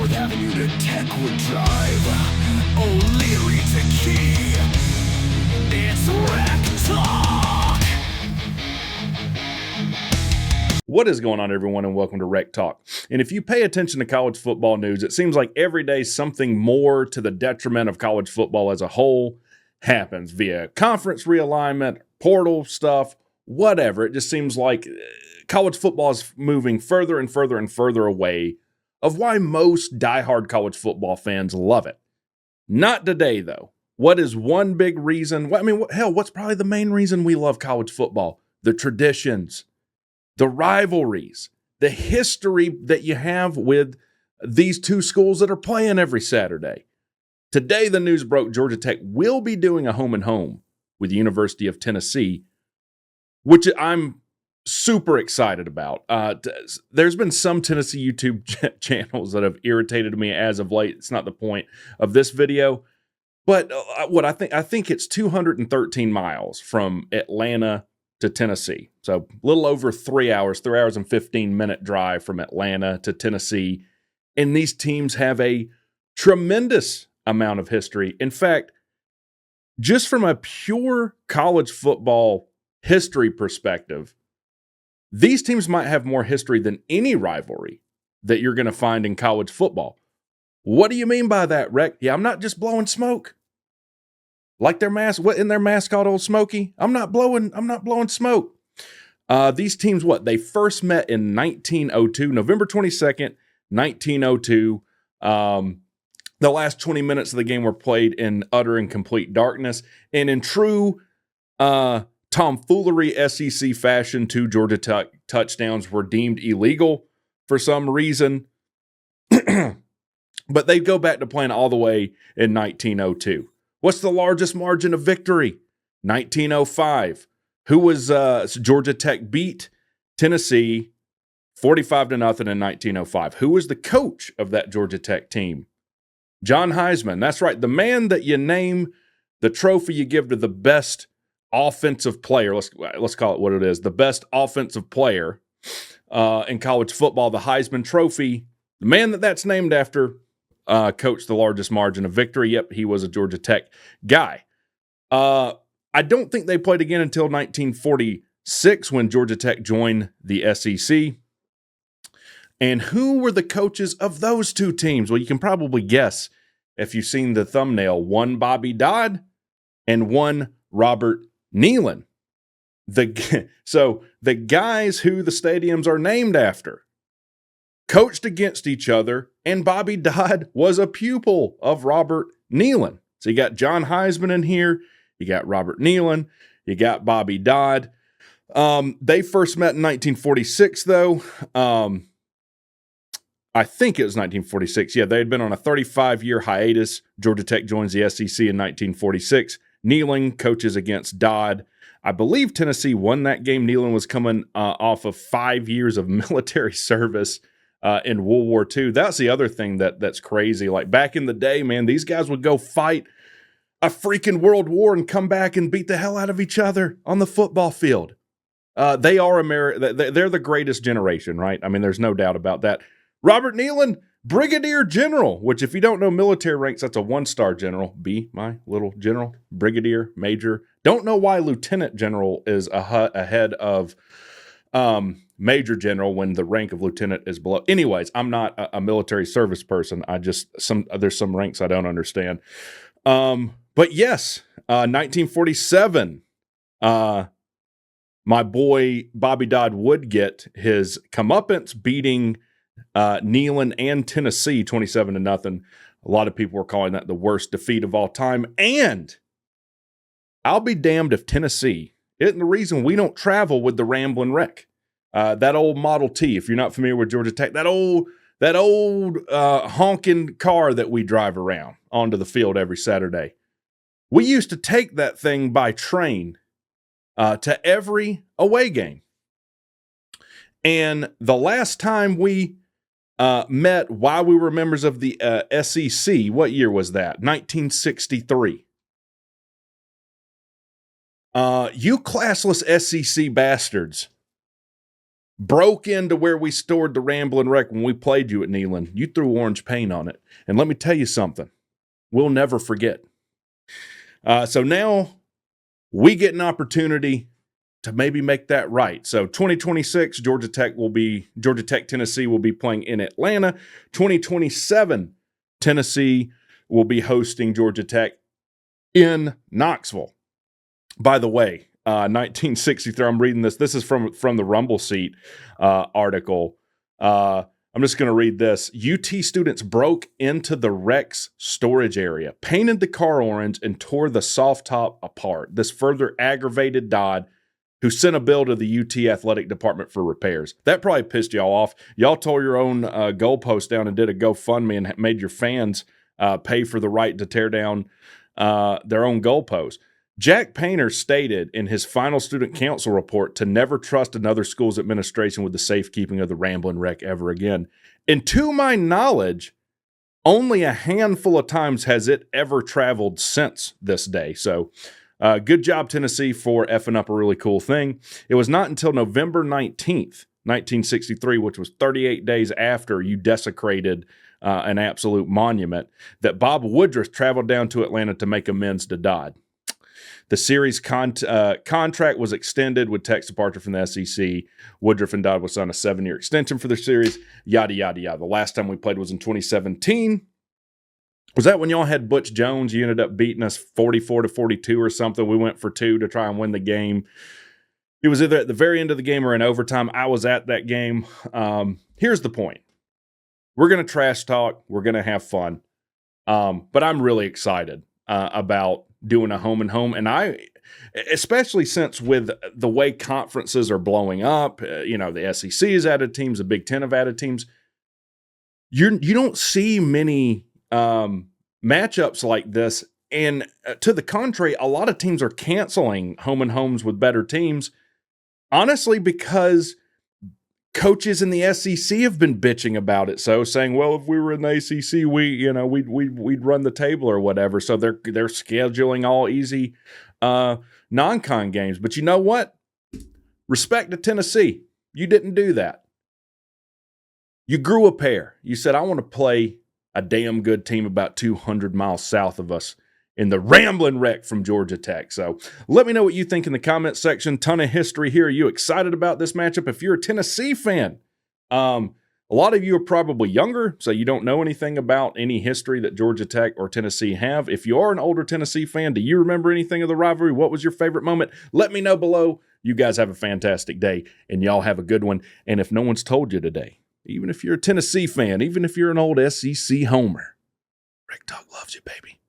Fourth Avenue to Techwood Drive, O'Leary to Key. It's WreckTalk! What is going on, everyone, and welcome to WreckTalk. And if you pay attention to college football news, it seems like every day something more to the detriment of college football as a whole happens via conference realignment, portal stuff, whatever. It just seems like college football is moving further and further and further away of why most diehard college football fans love it. Not today, though. What is one big reason? What's probably the main reason we love college football? The traditions, the rivalries, the history that you have with these two schools that are playing every Saturday. Today, the news broke Georgia Tech will be doing a home-and-home with the University of Tennessee, which I'm super excited about. There's been some Tennessee YouTube channels that have irritated me as of late. It's not the point of this video. But I think it's 213 miles from Atlanta to Tennessee. So a little over 3 hours, 3 hours and 15-minute drive from Atlanta to Tennessee. And these teams have a tremendous amount of history. In fact, just from a pure college football history perspective, these teams might have more history than any rivalry that you're going to find in college football. What do you mean by that, Reck? Yeah, I'm not just blowing smoke. Like their mascot, Old Smoky? I'm not blowing smoke. These teams, they first met in 1902, November 22nd, 1902. The last 20 minutes of the game were played in utter and complete darkness. And in true tomfoolery SEC fashion, 2 Georgia Tech touchdowns were deemed illegal for some reason. But they go back to playing all the way in 1902. What's the largest margin of victory? 1905. Who was Georgia Tech beat Tennessee 45-0 in 1905. Who was the coach of that Georgia Tech team? John Heisman. That's right. The man that you name the trophy you give to the best offensive player. Let's call it what it is. The best offensive player in college football, the Heisman Trophy. The man that's named after coached the largest margin of victory. Yep, he was a Georgia Tech guy. I don't think they played again until 1946 when Georgia Tech joined the SEC. And who were the coaches of those two teams? Well, you can probably guess if you've seen the thumbnail. One Bobby Dodd and one Robert Nealand. So the guys who the stadiums are named after coached against each other, and Bobby Dodd was a pupil of Robert Nealand. So you got John Heisman in here, you got Robert Nealand, you got Bobby Dodd. They first met in 1946, though. I think it was 1946. Yeah, they had been on a 35-year hiatus. Georgia Tech joins the SEC in 1946. Nealand coaches against Dodd. I believe Tennessee won that game. Nealand was coming off of 5 years of military service in World War II. That's the other thing that's crazy. Like back in the day, man, these guys would go fight a freaking world war and come back and beat the hell out of each other on the football field. They are they're the greatest generation, right? I mean, there's no doubt about that. Robert Nealand, Brigadier General, which if you don't know military ranks, that's a 1-star general. B, my little general, Brigadier, Major. Don't know why Lieutenant General is ahead of Major General when the rank of Lieutenant is below. Anyways, I'm not a military service person. There's some ranks I don't understand. But yes, 1947, my boy Bobby Dodd would get his comeuppance beating Nealand and Tennessee 27-0. A lot of people were calling that the worst defeat of all time. And I'll be damned if Tennessee isn't the reason we don't travel with the Ramblin' Wreck. That old Model T, if you're not familiar with Georgia Tech, that old honking car that we drive around onto the field every Saturday. We used to take that thing by train to every away game. And the last time we met while we were members of the SEC, what year was that? 1963. You classless SEC bastards broke into where we stored the Ramblin' Wreck when we played you at Nealand. You threw orange paint on it. And let me tell you something. We'll never forget. So now we get an opportunity to maybe make that right. So 2026, Georgia Tech, Tennessee will be playing in Atlanta. 2027, Tennessee will be hosting Georgia Tech in Knoxville. By the way, 1963, I'm reading this. This is from the Rumble Seat article. I'm just going to read this. UT students broke into the Rex storage area, painted the car orange, and tore the soft top apart. This further aggravated Dodd, who sent a bill to the UT athletic department for repairs. That probably pissed y'all off. Y'all tore your own goalpost down and did a GoFundMe and made your fans pay for the right to tear down their own goalpost. Jack Painter stated in his final student council report to never trust another school's administration with the safekeeping of the Ramblin' Wreck ever again. And to my knowledge, only a handful of times has it ever traveled since this day. So good job, Tennessee, for effing up a really cool thing. It was not until November 19th, 1963, which was 38 days after you desecrated an absolute monument, that Bob Woodruff traveled down to Atlanta to make amends to Dodd. The series contract was extended with Tech's departure from the SEC. Woodruff and Dodd was on a 7-year extension for the series, yada, yada, yada. The last time we played was in 2017. Was that when y'all had Butch Jones? You ended up beating us 44-42 or something. We went for 2 to try and win the game. It was either at the very end of the game or in overtime. I was at that game. Here's the point. We're going to trash talk. We're going to have fun. But I'm really excited about doing a home and home. And especially since with the way conferences are blowing up, the SEC has added teams, the Big Ten have added teams. You don't see many matchups like this. And to the contrary, a lot of teams are canceling home and homes with better teams, honestly, because coaches in the SEC have been bitching about it. So saying, well, if we were in the ACC, we'd run the table or whatever. So they're scheduling all easy non-con games. But you know what? Respect to Tennessee. You didn't do that. You grew a pair. You said, I want to play a damn good team about 200 miles south of us in the Ramblin' Wreck from Georgia Tech. So let me know what you think in the comments section. Ton of history here. Are you excited about this matchup? If you're a Tennessee fan, a lot of you are probably younger, so you don't know anything about any history that Georgia Tech or Tennessee have. If you are an older Tennessee fan, do you remember anything of the rivalry? What was your favorite moment? Let me know below. You guys have a fantastic day, and y'all have a good one. And if no one's told you today, even if you're a Tennessee fan, even if you're an old SEC homer, WreckTalk loves you, baby.